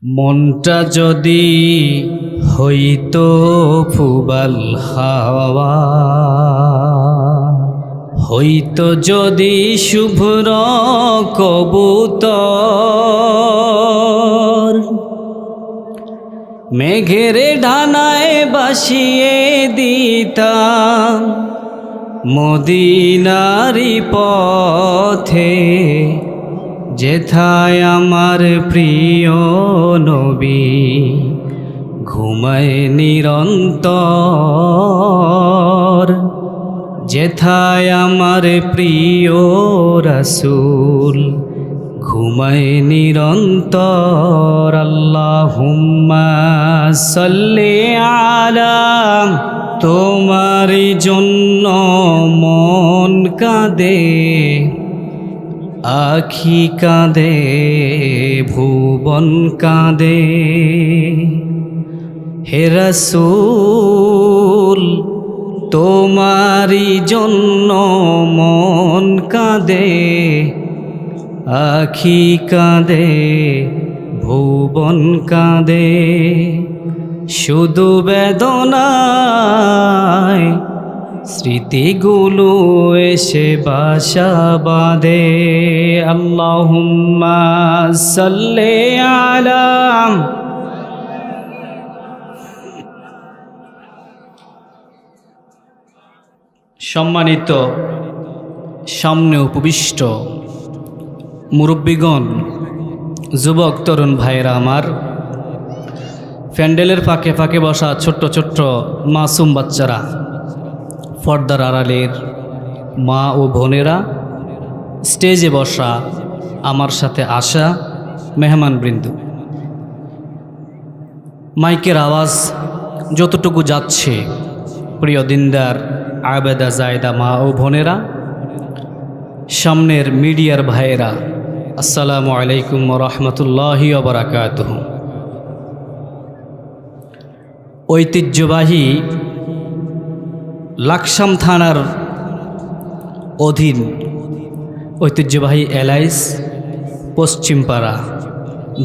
মনটা যদি হইতো ফুবাল হাওয়া, হইতো যদি শুভ্র কবুতর, মেঘের ঢানায় বাসিয়ে দিতাম মদিনারি পথে, যেথায় আমার প্রিয় নবী ঘুমায় নিরন্তর, যেথায় আমার প্রিয় রাসূল ঘুমায় নিরন্তর। আল্লাহুম্মা সাল্লি আলা, তোমার জন্য মন কাঁদে, আখি কাঁদে, ভুবন কাঁদে, হে রাসূল তোমারি জন্য মন কাঁদে, আখি কাঁদে, ভুবন কাঁদে, শুধু বেদনায় স্মৃতিগুলো এসে বাসা বাঁধে। আল্লাহুম্মা সাল্লি আলা। সম্মানিত সামনে উপবিষ্ট মুরব্বীগণ, যুবক তরুণ ভাইরা আমার, প্যান্ডেলের ফাঁকে ফাঁকে বসা ছোট্ট ছোট্ট মাসুম বাচ্চারা, পর্দার আড়ালের মা ও বোনেরা, স্টেজে বসা আমার সাথে আসা মেহমানবৃন্দ, মাইকের আওয়াজ যতটুকু যাচ্ছে, প্রিয় দিনদার আবেদা জায়দা মা ও বোনেরা, সামনের মিডিয়ার ভাইয়েরা, আসসালামু আলাইকুম ওয়া রাহমাতুল্লাহি ওয়া বারাকাতুহু। ঐতিহ্যবাহী লাকসাম থানার অধীন ঐতিহ্যবাহী এলাইস পশ্চিমপাড়া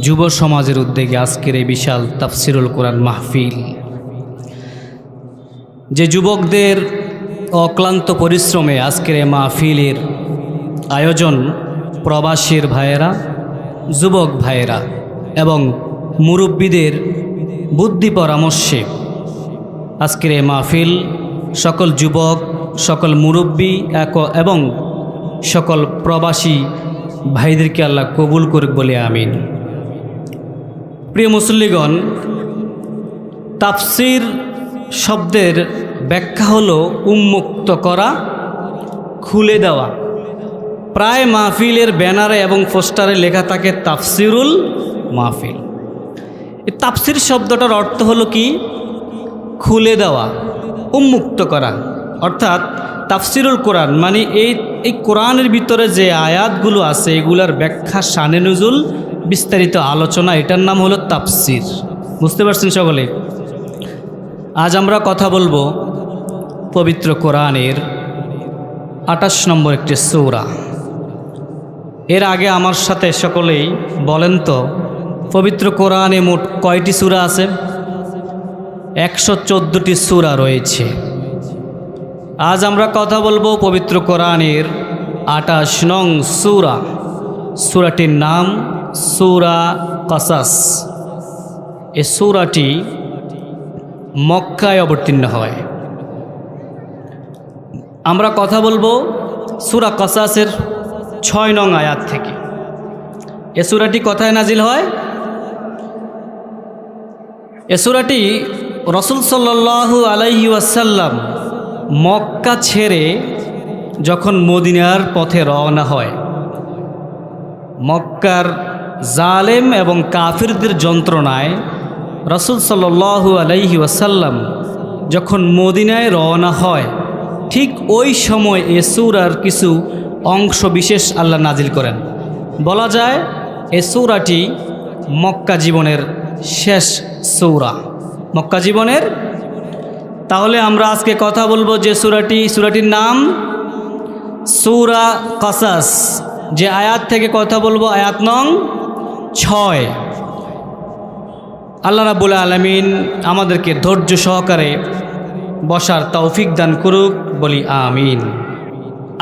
যুব সমাজের উদ্যোগে আজকের এই বিশাল তাফসিরুল কোরআন মাহফিল, যে যুবকদের অক্লান্ত পরিশ্রমে আজকের এই মাহফিলের আয়োজন, প্রবাসীর ভাইয়েরা, যুবক ভাইয়েরা এবং মুরব্বীদের বুদ্ধি পরামর্শে আজকের এই মাহফিল সকল যুবক, সকল মুরব্বী এবং সকল প্রবাসী ভাইদেরকে আল্লাহ কবুল করুক বলে আমিন। প্রিয় মুসল্লিগণ, তাফসির শব্দের ব্যাখ্যা হলো উন্মুক্ত করা, খুলে দেওয়া। প্রায় মাহফিলের ব্যানারে এবং পোস্টারে লেখা থাকে তাফসিরুল মাহফিল। এই তাফসির শব্দটার অর্থ হলো কি? খুলে দেওয়া, উন্মুক্ত করা। অর্থাৎ তাফসিরুল কোরআন মানে এই কোরআনের ভিতরে যে আয়াতগুলো আছে এগুলার ব্যাখ্যা, শানে নুজুল, বিস্তারিত আলোচনা, এটার নাম হলো তাফসির। বুঝতে পারছেন সকলে? আজ আমরা কথা বলবো পবিত্র কোরআনের 28 নম্বর একটি সূরা। এর আগে আমার সাথে সকলেই বলেন তো, পবিত্র কোরআনে মোট কয়টি সূরা আছে? 114টি সূরা রয়েছে। আজ আমরা কথা বলবো পবিত্র কোরআনের 28 নং সূরা। সূরাটির নাম সূরা কসাস। এই সূরাটি মক্কায় অবতীর্ণ হয়। আমরা কথা বলবো সূরা কসাসের 6 নং আয়াত থেকে। এ সূরাটি কোথায় নাজিল হয়? এ সূরাটি রাসূল সাল্লাল্লাহু আলাইহি ওয়াসাল্লাম মক্কা ছেড়ে যখন মদিনার পথে রওনা হয়, মক্কার জালেম এবং কাফিরদের যন্ত্রণায় রাসূল সাল্লাল্লাহু আলাইহি ওয়াসাল্লাম যখন মদিনায় রওনা হয়, ঠিক ওই সময় এ সূরার কিছু অংশ বিশেষ আল্লাহ নাজিল করেন। বলা যায় এ সূরাটি মক্কা জীবনের শেষ সূরা, মক্কা জীবনের। তাহলে আমরা আজকে কথা বলবো যে সূরাটির নাম সূরা কসাস। যে আয়াত থেকে কথা বলবো আয়াত নং 6। আল্লাহ রাব্বুল আলামিন আমাদেরকে ধৈর্য সহকারে বসার তৌফিক দান করুক, বলি আমিন।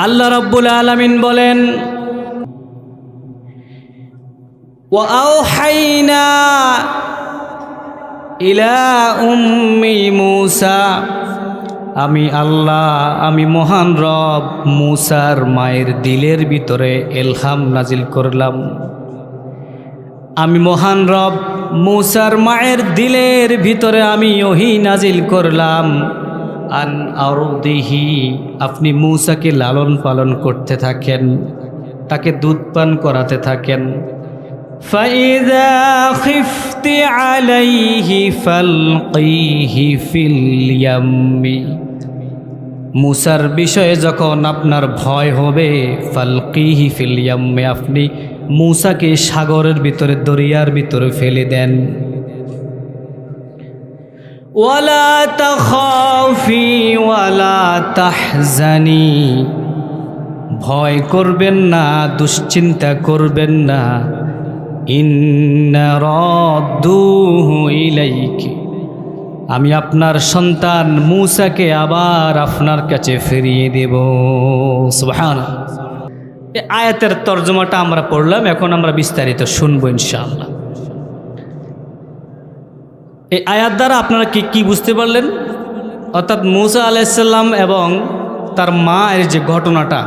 আল্লাহ রাব্বুল আলামিন বলেন, ওয়া আওহাইনা ইলা উম্মি মূসা, আমি আল্লাহ, আমি মহান রব মূসার মায়ের দিলের ভিতরে ইলহাম নাজিল করলাম। আমি মহান রব মূসার মায়ের দিলের ভিতরে আমি ওহী নাজিল করলাম। আন আরদিহি, আপনি মূসাকে লালন পালন করতে থাকেন, তাকে দুধ পান করাতে থাকেন। ফাইযা খিফতি আলাইহি ফালকিহি ফিল ইয়াম্মি, মূসার বিষয়ে যখন আপনার ভয় হবে, ফালকিহি ফিল ইয়াম্মি, আপনি মূসাকে সাগরের ভিতরে, দরিয়ার ভিতরে ফেলে দেন। ওয়ালা তাখাফি ওয়ালা তাহজানি, ভয় করবেন না, দুশ্চিন্তা করবেন না। ইন্না রাদ্দুহু ইলাইকি, আমি আপনার সন্তান মূসাকে আবার আপনার কাছে ফিরিয়ে দেব। সুবহানাল্লাহ। এই আয়াতের তর্জমাটা আমরা পড়লাম, এখন আমরা বিস্তারিত শুনবো ইনশাআল্লাহ। এই আয়াত দ্বারা আপনারা কি বুঝতে পারলেন? অর্থাৎ মূসা আলাইহিস সালাম এবং তার মায়ের যে ঘটনাটা,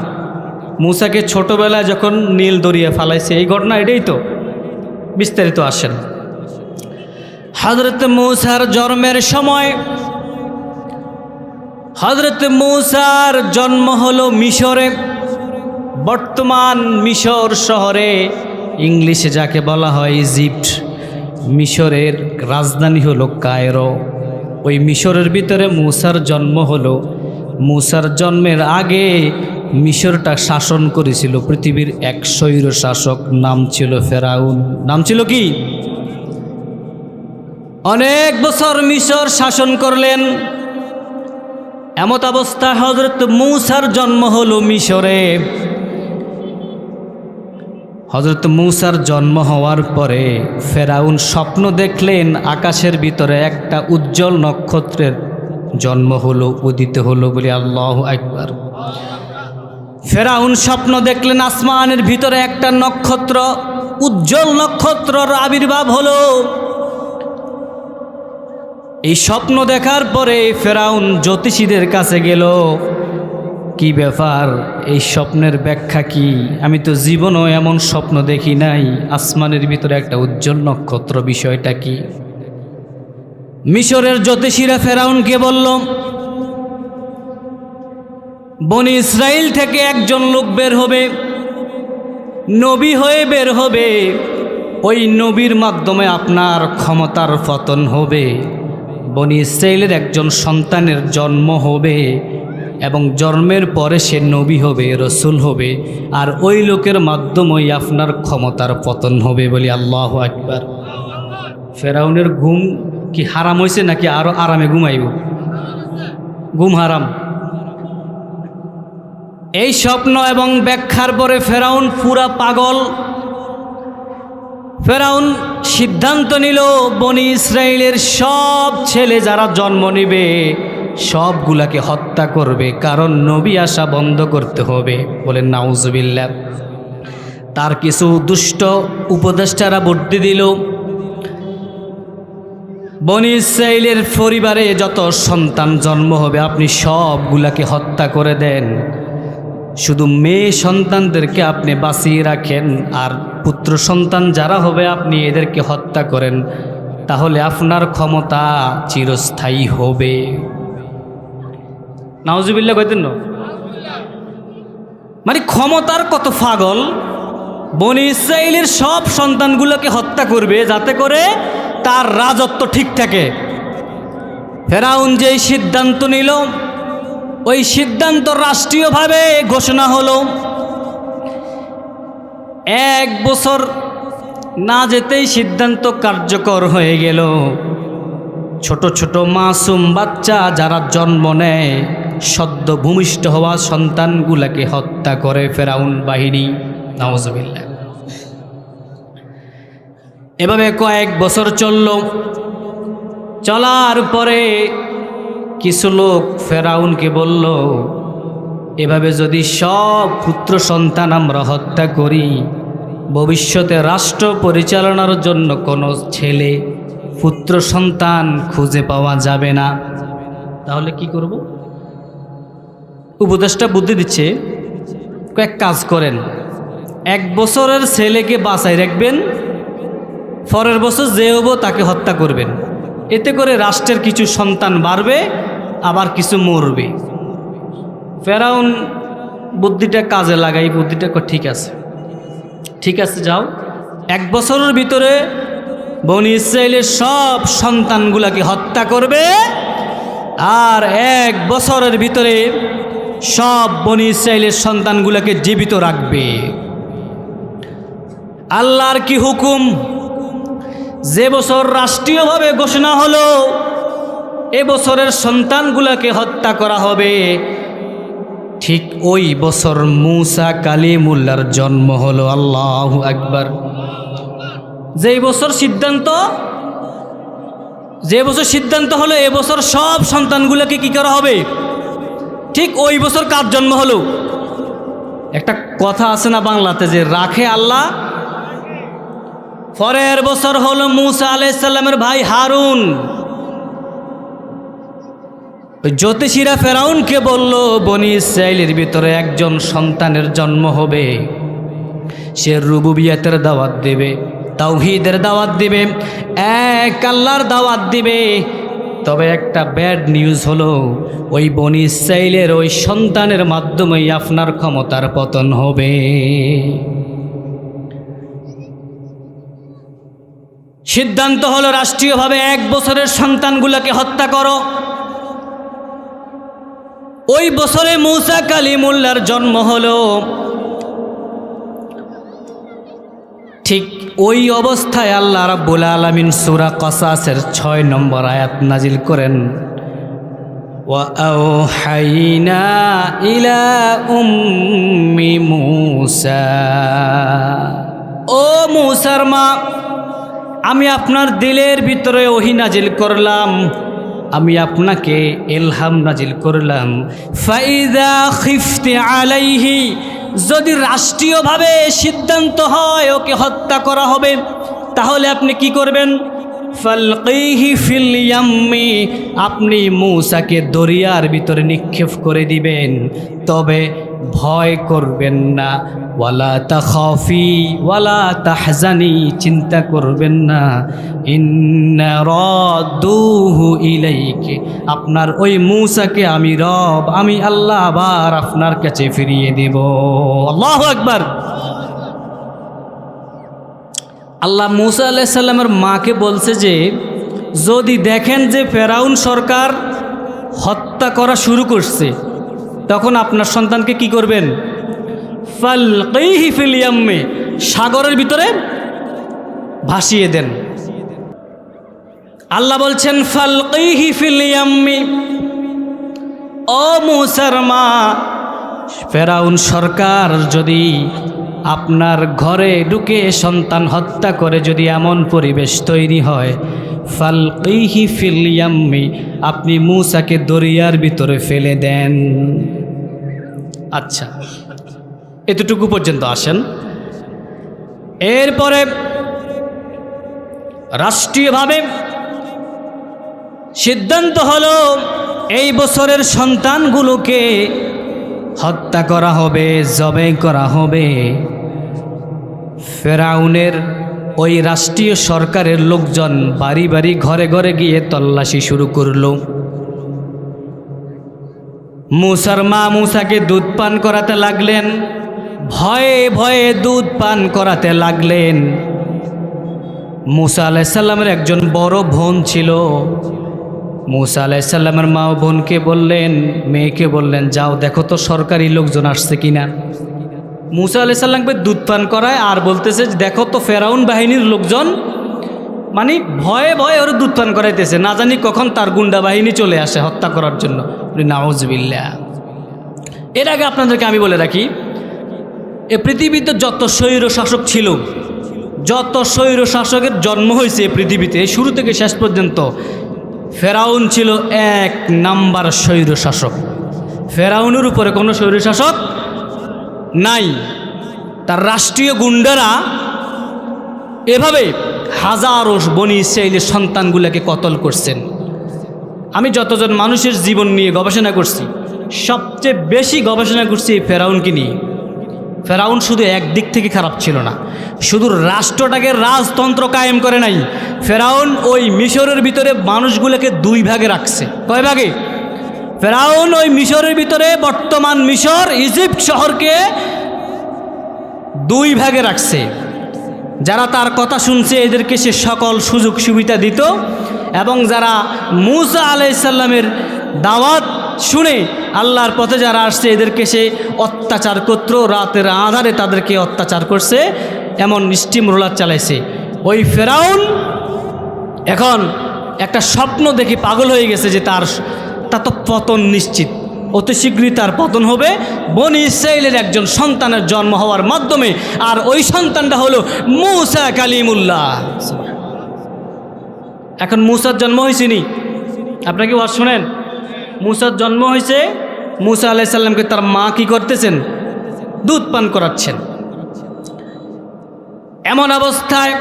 মূসাকে ছোটবেলায় যখন নীল দরিয়া ফালাইছে, এই ঘটনা এটাই তো। বিস্তারিত আসেন। হযরত মূসার জন্মের সময়, হযরত মূসার জন্ম হলো মিশরে, বর্তমান মিশর শহরে, ইংলিশে যাকে বলা হয় ইজিপ্ট। মিশরের রাজধানী হলো কায়রো। ওই মিশরের ভিতরে মূসার জন্ম হলো। মূসার জন্মের আগে মিশরটা শাসন করেছিল পৃথিবীর এক স্বৈর শাসক, নাম ছিল ফেরাউন। নাম ছিল কি? অনেক বছর মিশর শাসন করলেন। এমত অবস্থায় হযরত মূসার জন্ম হলো মিশরে। হযরত মূসার জন্ম হওয়ার পরে ফেরাউন স্বপ্ন দেখলেন আকাশের ভিতরে একটা উজ্জ্বল নক্ষত্রের জন্ম হলো, উদিত হলো, বলি আল্লাহু আকবার। ফেরাউন স্বপ্ন দেখলেন আসমানের ভিতরে একটা নক্ষত্র, উজ্জ্বল নক্ষত্রর আবির্ভাব হলো। এই স্বপ্ন দেখার পরে ফেরাউন জ্যোতিষীদের কাছে গেল, কি ব্যাপার, এই স্বপ্নের ব্যাখ্যা কি? আমি তো জীবনও এমন স্বপ্ন দেখি নাই, আসমানের ভিতরে একটা উজ্জ্বল নক্ষত্র, বিষয়টা কি? মিশরের জ্যোতিষীরা ফেরাউনকে বলল, বনি ইসরাইল থেকে একজন লোক বের হবে, নবী হয়ে বের হবে। ওই নবীর মাধ্যমে আপনার ক্ষমতার পতন হবে। বনি ইসরাইলের একজন সন্তানের জন্ম হবে এবং জন্মের পরে সে নবী হবে, রসুল হবে, আর ওই লোকের মাধ্যমেই আপনার ক্ষমতার পতন হবে, বলি আল্লাহু আকবার। ফেরাউনের ঘুম কি হারাম হয়েছে নাকি আরো আরামে ঘুমাইব? ঘুম হারাম। এই স্বপ্ন এবং ব্যাখ্যার পরে ফেরাউন পুরা পাগল। ফেরাউন সিদ্ধান্ত নিল বনি ইসরাইলের সব ছেলে যারা জন্ম নেবে সবগুলাকে হত্যা করবে, কারণ নবী আসা বন্ধ করতে হবে। বলেন নাউজুবিল্লাহ। তার কিছু দুষ্ট উপদেষ্টারা বুদ্ধি দিল, বনি ইসরাইলের পরিবারে যত সন্তান জন্ম হবে আপনি সবগুলাকে হত্যা করে দেন, শুধু মেয়ে সন্তানদেরকে আপনি বাঁচিয়ে রাখেন, আর পুত্র সন্তান যারা হবে আপনি এদেরকে হত্যা করেন, তাহলে আপনার ক্ষমতা চিরস্থায়ী হবে। নাউজুবিল্লাহ কইতেন না? মানে ক্ষমতার কত পাগল! বনি ইসরাইলের সব সন্তানগুলোকে হত্যা করবে যাতে করে তার রাজত্ব ঠিক থাকে। ফেরাউন যেই সিদ্ধান্ত নিল, ওই সিদ্ধান্ত রাষ্ট্রীয়ভাবে ঘোষণা হলো। 1 বছর না যেতেই সিদ্ধান্ত কার্যকর হয়ে গেল। ছোট ছোট মাসুম বাচ্চা যারা জন্ম নেয়, সদ্য ভূমিষ্ঠ হওয়া সন্তানগুলাকে হত্যা করে ফেরাউন বাহিনী। নাউজুবিল্লাহ। এভাবে কয়েক বছর চলল। চলার পরে কিছু লোক ফেরাউনকে বলল, এভাবে যদি সব পুত্র সন্তান আমরা হত্যা করি, ভবিষ্যতে রাষ্ট্র পরিচালনার জন্য কোনো ছেলে পুত্র সন্তান খুঁজে পাওয়া যাবে না। তাহলে কি করব? উপদেষ্টা বুদ্ধি দিচ্ছে, কয়েক কাজ করেন, 1 বছরের ছেলেকে বাঁচাই রাখবেন, পরের বছর যে হবো তাকে হত্যা করবেন। এতে করে রাষ্ট্রের কিছু সন্তান বাড়বে, আবার কিছু মরবে। ফেরাউন বুদ্ধিটা কাজে লাগাই, বুদ্ধিটা ঠিক আছে, ঠিক আছে, যাও 1 বছরের ভিতরে বনি ইসরাইলের সব সন্তানগুলাকে হত্যা করবে, আর 1 বছরের ভিতরে সব বনি ইসরাইলের সন্তানগুলাকে জীবিত রাখবে। আল্লাহর কি হুকুম, যে বছর রাষ্ট্রীয়ভাবে ঘোষণা হলো এ বছরের সন্তানগুলাকে হত্যা করা হবে, ঠিক ওই বছর মূসা কালিমুল্লাহর জন্ম হলো। আল্লাহু আকবার। যে বছর সিদ্ধান্ত হলো এ বছর সব সন্তানগুলোকে কি করা হবে, ঠিক ওই বছর কার জন্ম হলো? একটা কথা আছে না বাংলাতে, যে রাখে আল্লাহ। পরের বছর হলো মূসা আলাইহিস সালামের ভাই হারুন। জ্যোতিষীরা ফেরাউনকে বলল, বনি ইসরাইলের ভিতরে একজন সন্তানের জন্ম হবে, সে রুবুবিয়তের দাওয়াত দেবে, তাওহীদের দাওয়াত দিবে, এক আল্লাহর দাওয়াত দিবে। তবে একটা ব্যাড নিউজ হলো, ওই বনি ইসরাইলের ওই সন্তানের মাধ্যমেই আপনার ক্ষমতার পতন হবে। সিদ্ধান্ত হলো রাষ্ট্রীয়ভাবে 1 বছরের সন্তানগুলোকে হত্যা করো। ওই বছরে মূসা কালিমুল্লাহর জন্ম হলো। ঠিক ওই অবস্থায় আল্লাহ রাব্বুল আলামিন সূরা কসাসের 6 নম্বর আয়াত নাজিল করেন, ওয়া আওহাইনা ইলা উম্মি মূসা, ও মূসার মা, আমি আপনার দিলের ভিতরে ওহী নাজিল করলাম, আমি আপনাকে ইলহাম নাজিল করলাম। ফাইদা খিফতি আলাইহি, যদি রাষ্ট্রীয়ভাবে সিদ্ধান্ত হয় ওকে হত্যা করা হবে, তাহলে আপনি কি করবেন? ফালকিহি ফিল ইয়াম্মি, আপনি মূসাকে দরিয়ার ভিতরে নিক্ষেপ করে দিবেন, তবে ভয় করবেন না। ওয়ালা তাখাফি ওয়ালা তাহজানি, চিন্তা করবেন না। ইন্না রাদুহু ইলাইকি, আপনার ওই মূসাকে আমি রব, আমি আল্লাহ আবার আপনার কাছে ফিরিয়ে দেব। আল্লাহু আকবার। আল্লাহ মূসা আলাইহিস সালামের মাকে বলছে যে, যদি দেখেন যে ফেরাউন সরকার হত্যা করা শুরু করছে, তখন আপনার সন্তানকে কি করবেন? ফালকিহি ফিল ইয়াম্মি, সাগরের ভিতরে ভাসিয়ে দেন। আল্লাহ বলছেন ফালকিহি ফিল ইয়াম্মি, ও মূসার মা, ফেরাউন সরকার যদি আপনার ঘরে ঢুকে সন্তান হত্যা করে, যদি এমন পরিবেশ তৈরি হয়, ফালকিহি ফিল ইয়াম্মি, আপনি মূসাকে দরিয়ার ভিতরে ফেলে দেন। আচ্ছা, এতটুকু পর্যন্ত আসেন। এরপরে রাষ্ট্রীয়ভাবে সিদ্ধান্ত হলো এই বছরের সন্তানগুলোকে হত্যা করা হবে, জবাই করা হবে। ফেরাউনের ওই রাষ্ট্রীয় সরকারের লোকজন বাড়ি বাড়ি ঘরে ঘরে গিয়ে তল্লাশি শুরু করলো। মূসার মা মূসাকে দুধ পান করাতে লাগলেন, ভয়ে ভয়ে দুধ পান করাতে লাগলেন। মূসা আলাইহিস সালামের একজন বড় বোন ছিল। মূসা আলাইহিস সালামের মা ও বোনকে বললেন, মেয়েকে বললেন, যাও দেখো তো সরকারি লোকজন আসছে কিনা। মূসা আলাইহিস সালামকে দুধ পান করায় আর বলতেছে, দেখো তো ফেরাউন বাহিনীর লোকজন, মানে ভয়ে ভয়ে ওরা দুধ পান করাইতেছে, না জানি কখন তার গুন্ডা বাহিনী চলে আসে হত্যা করার জন্য। নাউজুবিল্লাহ। এর আগে আপনাদেরকে আমি বলে রাখি, এ পৃথিবীতে যত স্বৈর শাসক ছিল, যত স্বৈর শাসকের জন্ম হয়েছে পৃথিবীতে শুরু থেকে শেষ পর্যন্ত, ফেরাউন ছিল এক নাম্বার স্বৈরশাসক। ফেরাউনের উপরে কোনো স্বৈরশাসক নাই। তার রাষ্ট্রীয় গুন্ডারা এভাবে হাজারো বনি ইসরাইলের সন্তানগুলোকে কতল করছেন। আমি যতজন মানুষের জীবন নিয়ে গবেষণা করছি, সবচেয়ে বেশি গবেষণা করছি এই ফেরাউনকে নিয়ে। ফেরাউন শুধু একদিক থেকে খারাপ ছিল না, শুধু রাষ্ট্রটাকে রাজতন্ত্র কায়েম করে নাই, ফেরাউন ওই মিশরের ভিতরে মানুষগুলোকে দুই ভাগে রাখছে। কয় ভাগে? ফেরাউন ওই মিশরের ভিতরে, বর্তমান মিশর ইজিপ্ট শহরকে দুই ভাগে রাখছে। যারা তার কথা শুনছে এদেরকে সে সকল সুযোগ সুবিধা দিত, এবং যারা মূসা আলাইহিস সালামের দাওয়াত শুনে আল্লাহর পথে যারা আসছে এদেরকে সে অত্যাচার করত, রাতের আধারে তাদেরকে অত্যাচার করছে, এমন স্টিম রোলার চালাইছে। ওই ফেরাউন এখন একটা স্বপ্ন দেখে পাগল হয়ে গেছে যে তার তো পতন নিশ্চিত, অতি শীঘ্রই তার পতন হবে বনি ইসরাইলের একজন সন্তানের জন্ম হওয়ার মাধ্যমে। আর ওই সন্তানটা হলো মূসা কালিমুল্লাহ। এখন মূসার জন্ম হয়েছেনি, আপনাকে ওয়াজ শোনেন, মূসার জন্ম হয়েছে। মূসা আলাইহিস সালামকে তার মা কি করতেছেন? দুধ পান করাচ্ছেন। এমন অবস্থায়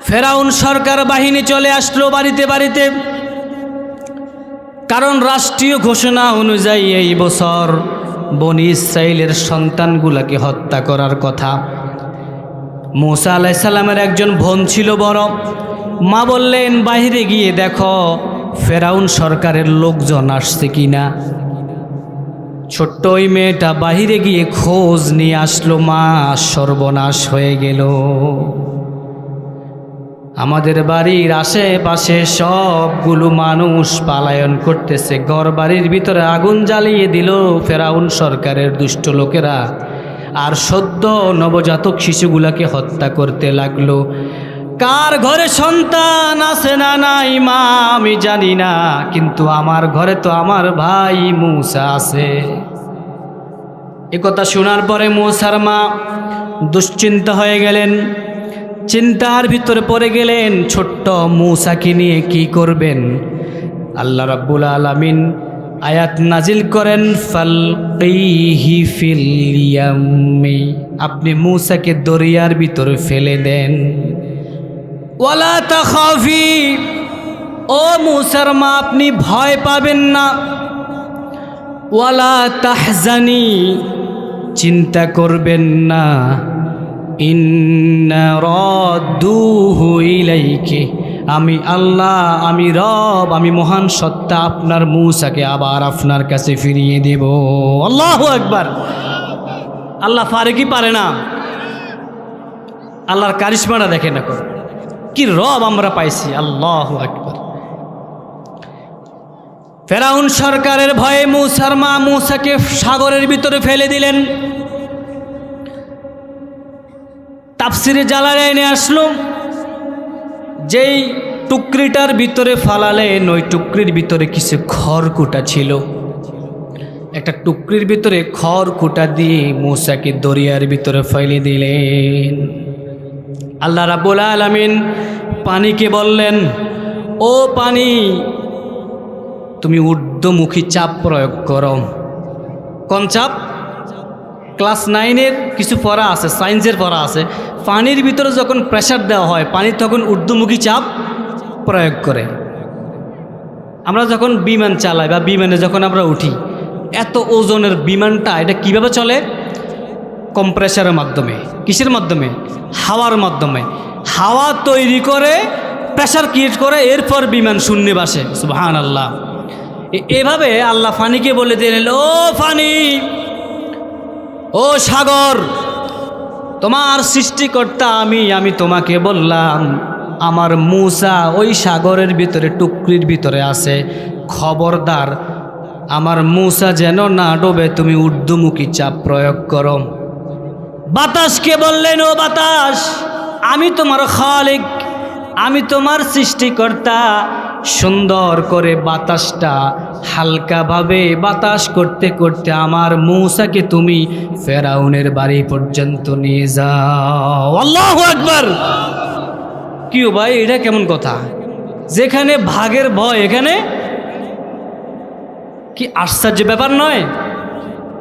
ফেরাউন সরকার বাহিনী চলে আসলো বাড়িতে বাড়িতে, কারণ রাষ্ট্রীয় ঘোষণা অনুযায়ী এই বছর বনি ইসরাইলের সন্তানগুলাকে হত্যা করার কথা। মূসা আলাইহিস সালামের একজন বোন ছিল বড়, মা বললেন বাইরে গিয়ে দেখো ফেরাউন সরকারের লোকজন আসছে কিনা। ছোট্ট ওই মেয়েটা বাহিরে গিয়ে খোঁজ নিয়ে আসলো, মা সর্বনাশ হয়ে গেল, আমাদের বাড়ির আশেপাশে সবগুলো মানুষ পালায়ন করতেছে, ঘর বাড়ির ভিতরে আগুন জ্বালিয়ে দিল ফেরাউন সরকারের দুষ্ট লোকেরা, আর সদ্য নবজাতক শিশুগুলাকে হত্যা করতে লাগলো। কার ঘরে সন্তান আছে না নাই মা আমি জানি না, কিন্তু আমার ঘরে তো আমার ভাই মূসা আছে। এ কথা শোনার পরে মূসার মা দুশ্চিন্তা হয়ে গেলেন, চিন্তার ভিতরে পড়ে গেলেন, ছোট্ট মূসাকে নিয়ে কি করবেন। আল্লাহ রাব্বুল আলামিন আয়াত নাজিল করেন, ফালকিহি ফিল ইয়াম্মি, আপনি মূসাকে দরিয়ার ভিতরে ফেলে দেন। ওয়ালা তাখাফি, ও মূসার মা আপনি ভয় পাবেন না। ওয়ালা তাহজানি, চিন্তা করবেন না। ইন্না রাদ্দুহু ইলাইকি, আমি আল্লাহ, আমি রব, আমি মহান সত্তা আপনার মূসাকে আবার আপনার কাছে ফিরিয়ে দেব। আল্লাহু আকবার। আল্লাহ পারে কি পারে না? আল্লাহর কারিশমাটা দেখে না, কি রব আমরা পাইছি। আল্লাহু আকবার। ফেরাউন সরকারের ভয়ে মূসার মা মূসাকে সাগরের ভিতরে ফেলে দিলেন। তাফসিরে জালালাইনে আসলো, যেই টুকরিটার ভিতরে ফালালেন ওই টুকরির ভিতরে কিছু খড়কুটা ছিল। একটা টুকরির ভিতরে খড়কুটা দিয়ে মূসাকে দরিয়ার ভিতরে ফেলে দিলেন। আল্লাহ রাব্বুল আলামিন পানিকে বললেন, ও পানি তুমি ঊর্ধ্বমুখী চাপ প্রয়োগ করো। কোন চাপ? ক্লাস 9-এর কিছু পড়া আছে, সায়েন্সের পড়া আছে, পানির ভিতরে যখন প্রেসার দেওয়া হয় পানি তখন ঊর্ধ্বমুখী চাপ প্রয়োগ করে। আমরা যখন বিমান চালাই বা বিমানে যখন আমরা উঠি, এত ওজনের বিমানটা এটা কিভাবে চলে? কম্প্রেসারের মাধ্যমে। কিসের মাধ্যমে? হাওয়ার মাধ্যমে। হাওয়া তৈরি করে প্রেসার ক্রিয়েট করে, এরপর বিমান শূন্যে বাসে। সুবহানাল্লাহ। এভাবে আল্লাহ পানিকে বলে দিলেন, ও পানি, ও সাগর, তোমার সৃষ্টিকর্তা আমি তোমাকে বললাম আমার মূসা ওই সাগরের ভিতরে টুকরির ভিতরে আছে, খবরদার আমার মূসা যেন না ডোবে, তুমি ঊর্ধ্বমুখী চাপ প্রয়োগ করো। বাতাসকে বললেন, ও বাতাস, আমি তোমার খালিক, আমি তোমার সৃষ্টিকর্তা, সুন্দর করে বাতাসটা হালকাভাবে বাতাস করতে করতে আমার মূসাকে তুমি ফেরাউনের বাড়ি পর্যন্ত নিয়ে যাও। আল্লাহু আকবার। কি ভাই, এটা কেমন কথা? যেখানে ভাগের ভয়, এখানে কি আশ্চর্য ব্যাপার নয়?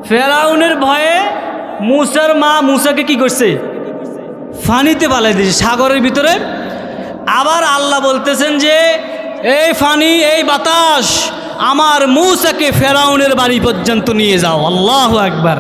ফেরাউনের ভয়ে মূসার মা মূসাকে কি করছে? ফানিতে পালাই দিয়েছে, সাগরের ভিতরে। আবার আল্লাহ বলতেছেন যে এই ফানি, এই বাতাস আমার মূসাকে ফেরাউনের বাড়ি পর্যন্ত নিয়ে যাও। আল্লাহু আকবার।